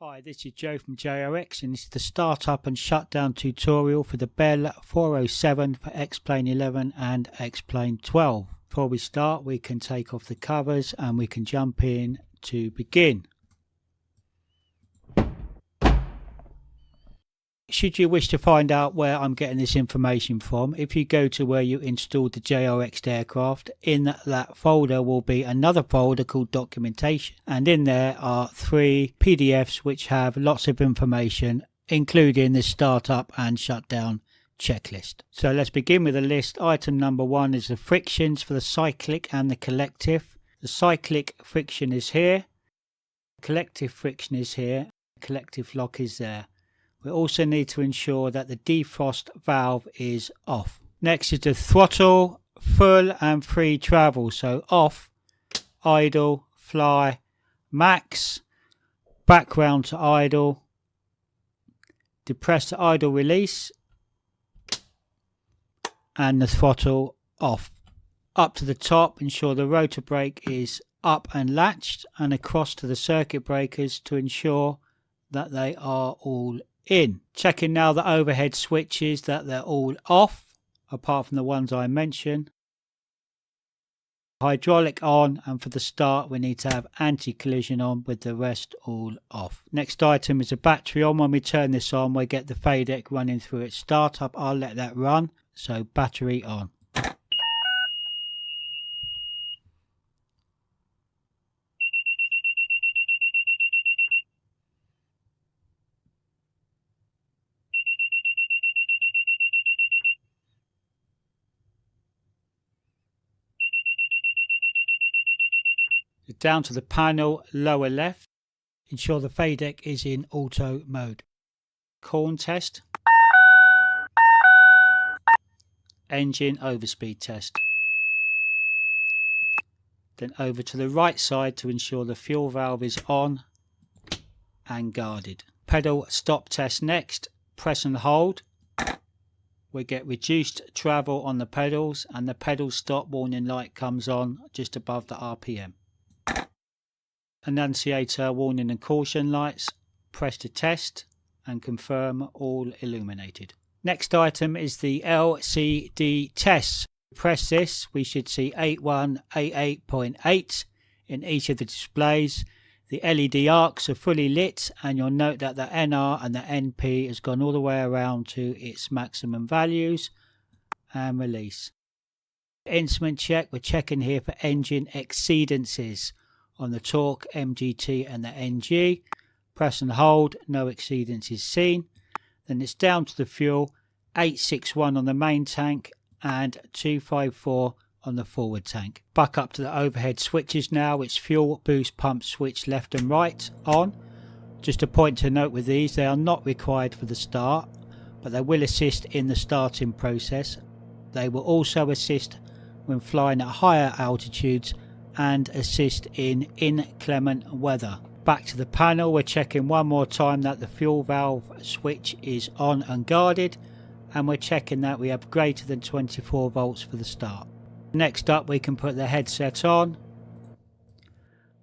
Hi, this is Joe from JRX and this is the startup and shutdown tutorial for the Bell 407 for XP11 and XP12. Before we start, we can take off the covers and we can jump in to begin. Should you wish to find out where I'm getting this information from, if you go to where you installed the JRX aircraft, in that folder will be another folder called documentation, and in there are 3 PDFs which have lots of information, including the startup and shutdown checklist. So let's begin with the list. Item number 1 is the frictions for the cyclic and the collective. The cyclic friction is here, the collective friction is here, the collective lock is there. We also need to ensure that the defrost valve is off. Next is the throttle, full and free travel. So off, idle, fly, max, background to idle, depress to idle release, and the throttle off. Up to the top, ensure the rotor brake is up and latched, and across to the circuit breakers to ensure that they are all in. Checking now the overhead switches that they're all off, apart from the ones I mentioned. Hydraulic on, and for the start we need to have anti-collision on with the rest all off. Next item is a battery on. When we turn this on, we get the FADEC running through its startup. I'll let that run, so battery on. Down to the panel, lower left, ensure the FADEC is in auto mode. Corn test, engine overspeed test. Then over to the right side to ensure the fuel valve is on and guarded. Pedal stop test next, press and hold. We get reduced travel on the pedals and the pedal stop warning light comes on just above the RPM. Annunciator warning and caution lights. Press to test and confirm all illuminated. Next item is the LCD test. Press this, we should see 8188.8 in each of the displays. The LED arcs are fully lit, and you'll note that the NR and the NP has gone all the way around to its maximum values, and release. Instrument check, we're checking here for engine exceedances on the torque, MGT and the NG. Press and hold, no exceedance is seen. Then it's down to the fuel, 861 on the main tank and 254 on the forward tank. Back up to the overhead switches now. It's fuel boost pump switch left and right on. Just a point to note with these, they are not required for the start, but they will assist in the starting process. They will also assist when flying at higher altitudes and assist in inclement weather. Back to the panel, we're checking one more time that the fuel valve switch is on and guarded, and we're checking that we have greater than 24 volts for the start. Next up, we can put the headset on.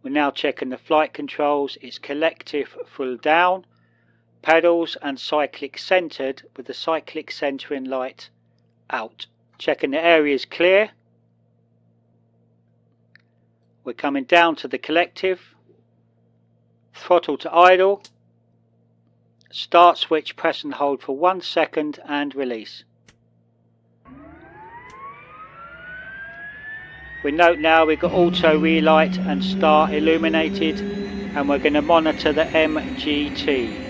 We're now checking the flight controls. It's collective full down, pedals and cyclic centered with the cyclic centering light out. Checking the area is clear. We're coming down to the collective, throttle to idle, start switch, press and hold for 1 second and release. We note now we've got auto relight and star illuminated, and we're going to monitor the MGT.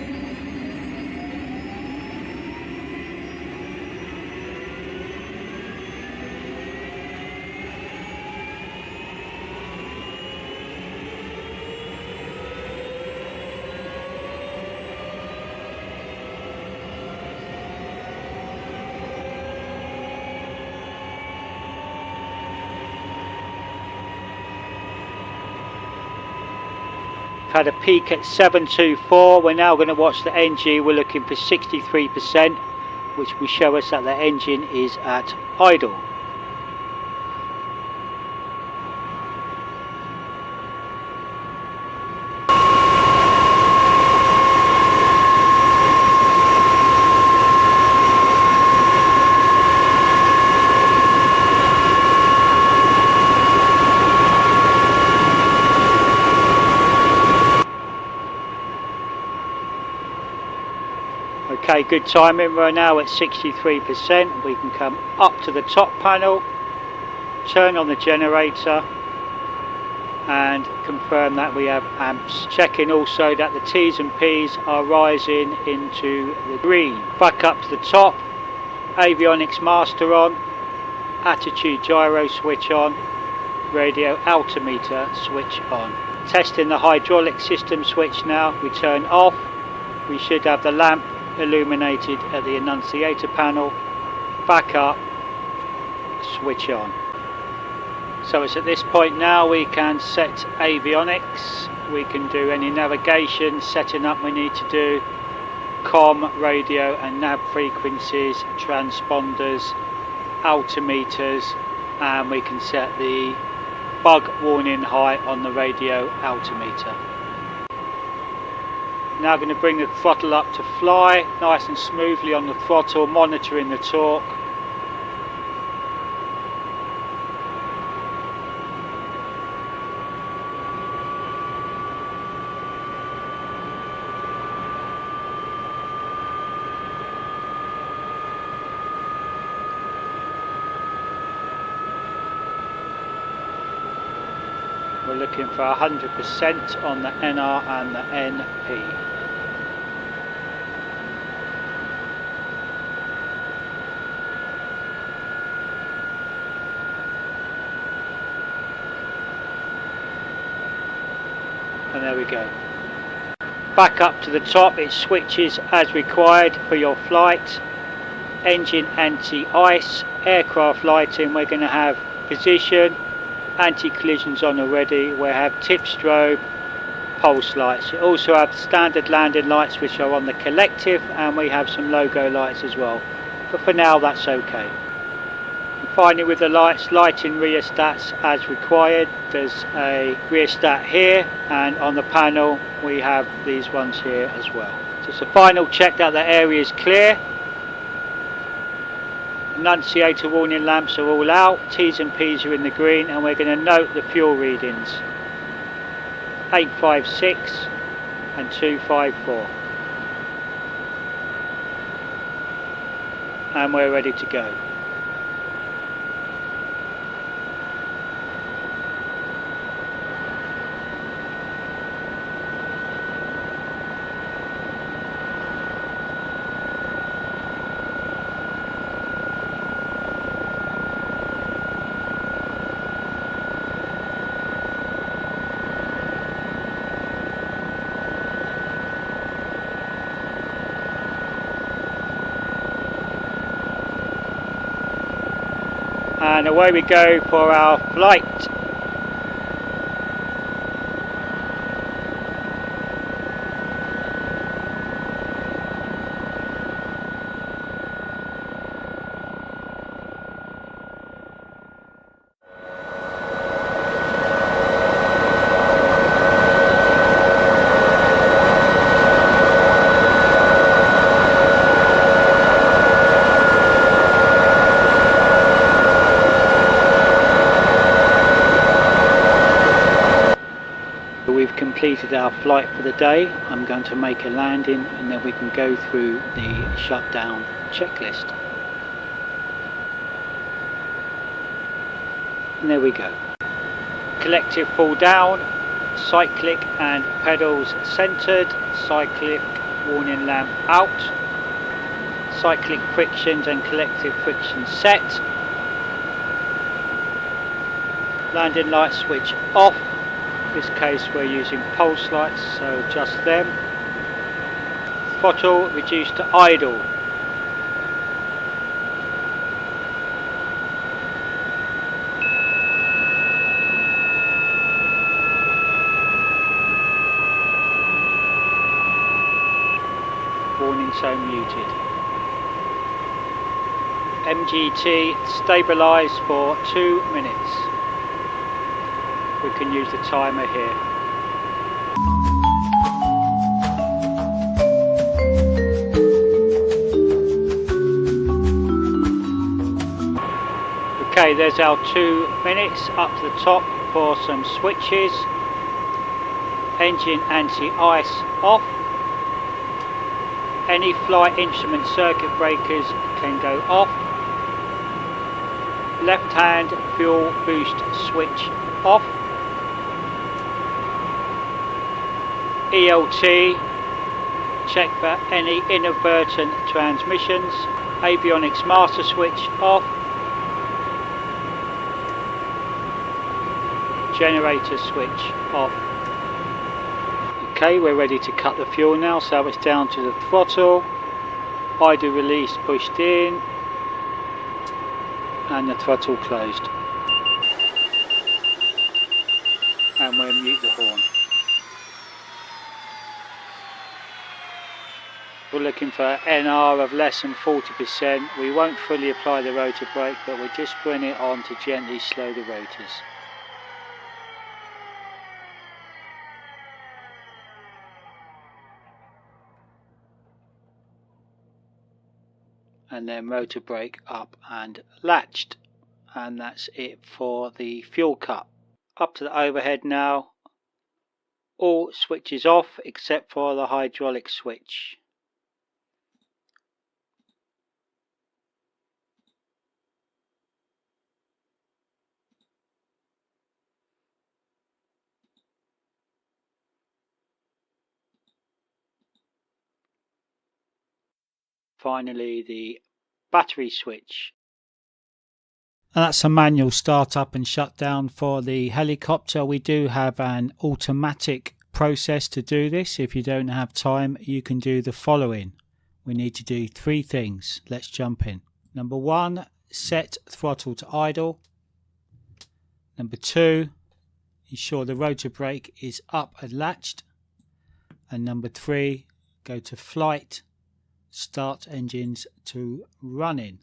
Had a peak at 724. We're now going to watch the NG. We're looking for 63%, which will show us that the engine is at idle. Okay, good timing. We're now at 63%. We can come up to the top panel, turn on the generator and confirm that we have amps. Checking also that the T's and P's are rising into the green. Back up to the top, avionics master on, attitude gyro switch on, radio altimeter switch on. Testing the hydraulic system switch now. We turn off. We should have the lamp illuminated at the annunciator panel. Back up, switch on. So it's at this point now we can set avionics, we can do any navigation setting up we need to do, com, radio and nav frequencies, transponders, altimeters, and we can set the bug warning high on the radio altimeter. Now going to bring the throttle up to fly, nice and smoothly on the throttle, monitoring the torque. We're looking for 100% on the NR and the NP. And there we go. Back up to the top, it switches as required for your flight. Engine anti-ice, aircraft lighting, we're going to have position, anti-collisions on already. We have tip strobe, pulse lights. You also have standard landing lights which are on the collective, and we have some logo lights as well. But for now that's okay. And finally with the lights, lighting rheostats as required. There's a rheostat here, and on the panel we have these ones here as well. So it's a final check that the area is clear. Annunciator warning lamps are all out, T's and P's are in the green, and we're going to note the fuel readings. 856 and 254. And we're ready to go. And away we go for our flight. We've completed our flight for the day. I'm going to make a landing and then we can go through the shutdown checklist. And there we go. Collective pull down, cyclic and pedals centered, cyclic warning lamp out, cyclic frictions and collective friction set, landing light switch off. In this case we're using pulse lights, so just them. Throttle reduced to idle. Warning zone muted. MGT stabilised for 2 minutes. We can use the timer here. Okay, there's our 2 minutes. Up to the top for some switches. Engine anti-ice off. Any flight instrument circuit breakers can go off. Left hand fuel boost switch off. ELT, check for any inadvertent transmissions. Avionics master switch off. Generator switch off. Okay, we're ready to cut the fuel now, so it's down to the throttle, idle release pushed in, and the throttle closed. And we'll mute the horn. We're looking for NR of less than 40%. We won't fully apply the rotor brake, but we'll just bring it on to gently slow the rotors. And then rotor brake up and latched. And that's it for the fuel cut. Up to the overhead now. All switches off except for the hydraulic switch. Finally, the battery switch. And that's a manual start up and shut down for the helicopter. We do have an automatic process to do this. If you don't have time, you can do the following. We need to do 3 things. Let's jump in. Number 1, set throttle to idle. Number 2, ensure the rotor brake is up and latched. And number 3, go to flight, start engines to running.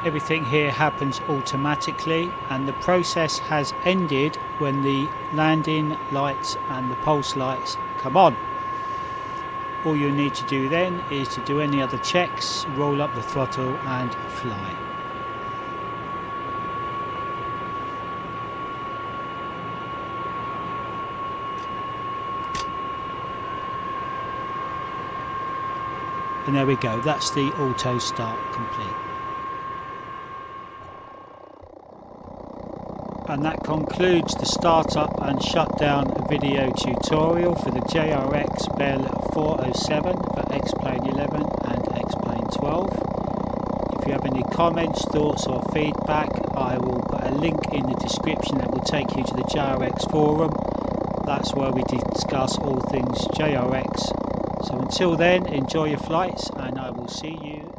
Everything here happens automatically, and the process has ended when the landing lights and the pulse lights come on. All you need to do then is to do any other checks, roll up the throttle and fly. And there we go, that's the auto start complete. And that concludes the startup and shutdown video tutorial for the JRX Bell 407 for XP11 and XP12. If you have any comments, thoughts or feedback, I will put a link in the description that will take you to the JRX Forum. That's where we discuss all things JRX. So until then, enjoy your flights and I will see you